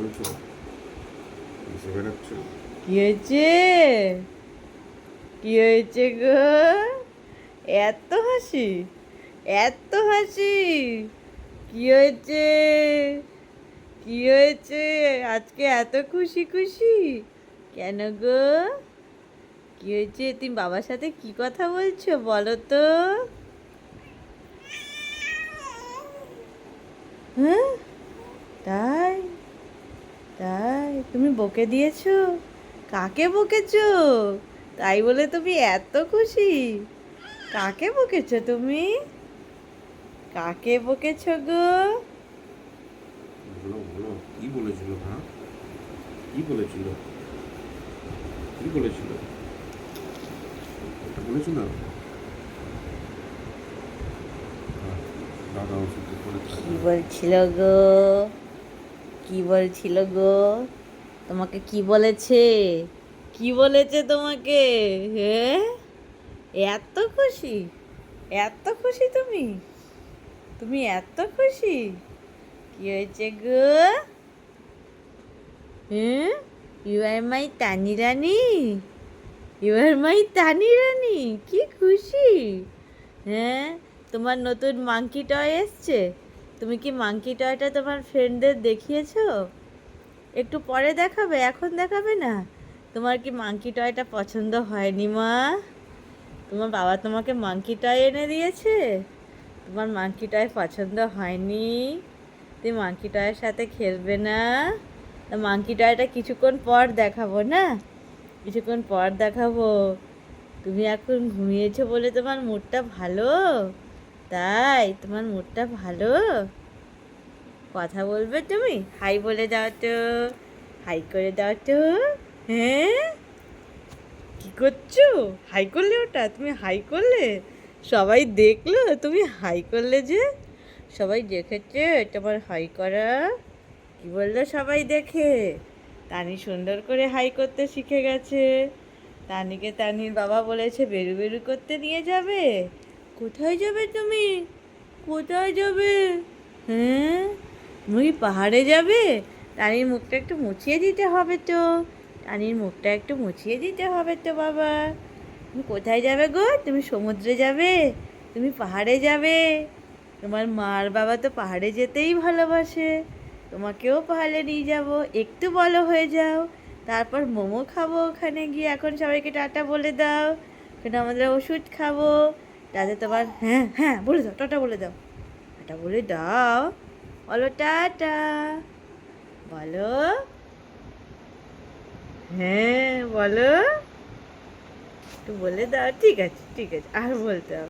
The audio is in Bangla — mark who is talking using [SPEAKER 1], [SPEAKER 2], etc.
[SPEAKER 1] বলেছো? এসে বেড়াচ্ছ?
[SPEAKER 2] কি হয়েছে? কি হয়েছে গো? এত হাসি, এত হাসি! কি হয়েছে? কি হয়েছে? আজকে এত খুশি খুশি কেন গো? কি হয়েছে? তুমি বাবার সাথে কি কথা বলছো বলো তো? হ্যাঁ, তাই? তাই তুমি বকে দিয়েছো? কাকে বকেছো? তাই বলে তুমি এত খুশি? কাকে বকেছো তুমি? কাকে বকেছো গো?
[SPEAKER 1] বলো বলো, কি বলেছিল? হ্যাঁ, কি বলেছিল? কি বলেছিল? এটা বলেছিল? দাদা ওষুধ করে
[SPEAKER 2] কি
[SPEAKER 1] থাকবে।
[SPEAKER 2] বলছিল গো? কি বলছিল গো? তোমাকে কি বলেছে? কি বলেছে তোমাকে? হ্যাঁ, এত খুশি, এত খুশি তুমি? তুমি এত খুশি? কি হয়েছে গো? হ্যাঁ, you R my Tani Rani, you আর মাই তানি রানী, কি খুশি! হ্যাঁ, তোমার নতুন মাংকি টয় এসছে। তুমি কি মাংকি টয়টা তোমার ফ্রেন্ডদের দেখিয়েছো? একটু পরে দেখাবে, এখন দেখাবে না? তোমার কি মাংকি টয়টা পছন্দ হয়নি মা? তোমার বাবা তোমাকে মাংকি টয় এনে দিয়েছে, তোমার মাংকি টয় পছন্দ হয়নি? তুমি মাংকি টয়ের সাথে খেলবে না? তা মাংকি টয়টা কিছুক্ষণ পর দেখাবো না? কিছুক্ষণ পর দেখাবো। তুমি এখন ঘুমিয়েছো বলে তোমার মুডটা ভালো? তাই তোমার মুডটা ভালো? কথা বলবে তুমি? হাই বলে দাও তো, হাই করে দাও তো। হ্যাঁ, কি করছো? হাই করলে ওটা? তুমি হাই করলে? সবাই দেখলো তুমি হাই করলে যে? সবাই দেখেছে তোমার হাই করা? কি বললো সবাই দেখে? তানি সুন্দর করে হাই করতে শিখে গেছে। তানিকে তানির বাবা বলেছে বেরু বেরু করতে নিয়ে যাবে। কোথায় যাবে তুমি? কোথায় যাবে? হ্যাঁ, তুমি পাহাড়ে যাবে? রানীর মুখটা একটু মুছিয়ে দিতে হবে তো। রানীর মুখটা একটু মুছিয়ে দিতে হবে তো বাবা। তুমি কোথায় যাবে গো? তুমি সমুদ্রে যাবে? তুমি পাহাড়ে যাবে? তোমার মার বাবা তো পাহাড়ে যেতেই ভালোবাসে। তোমাকেও পাহাড়ে নিয়ে যাব, একটু বড় হয়ে যাও, তারপর মোমো খাবো ওখানে গিয়ে। এখন সবাইকে টাটা বলে দাও, ওখানে আমাদের ওষুধ খাবো। তাতে তোমার, হ্যাঁ হ্যাঁ বলে দাও, টাটা বলে দাও, টাটা বলে দাও, বলো টাটা, বলো। হ্যাঁ বলো, একটু বলে দাও। ঠিক আছে ঠিক আছে, আর বলতে হবে।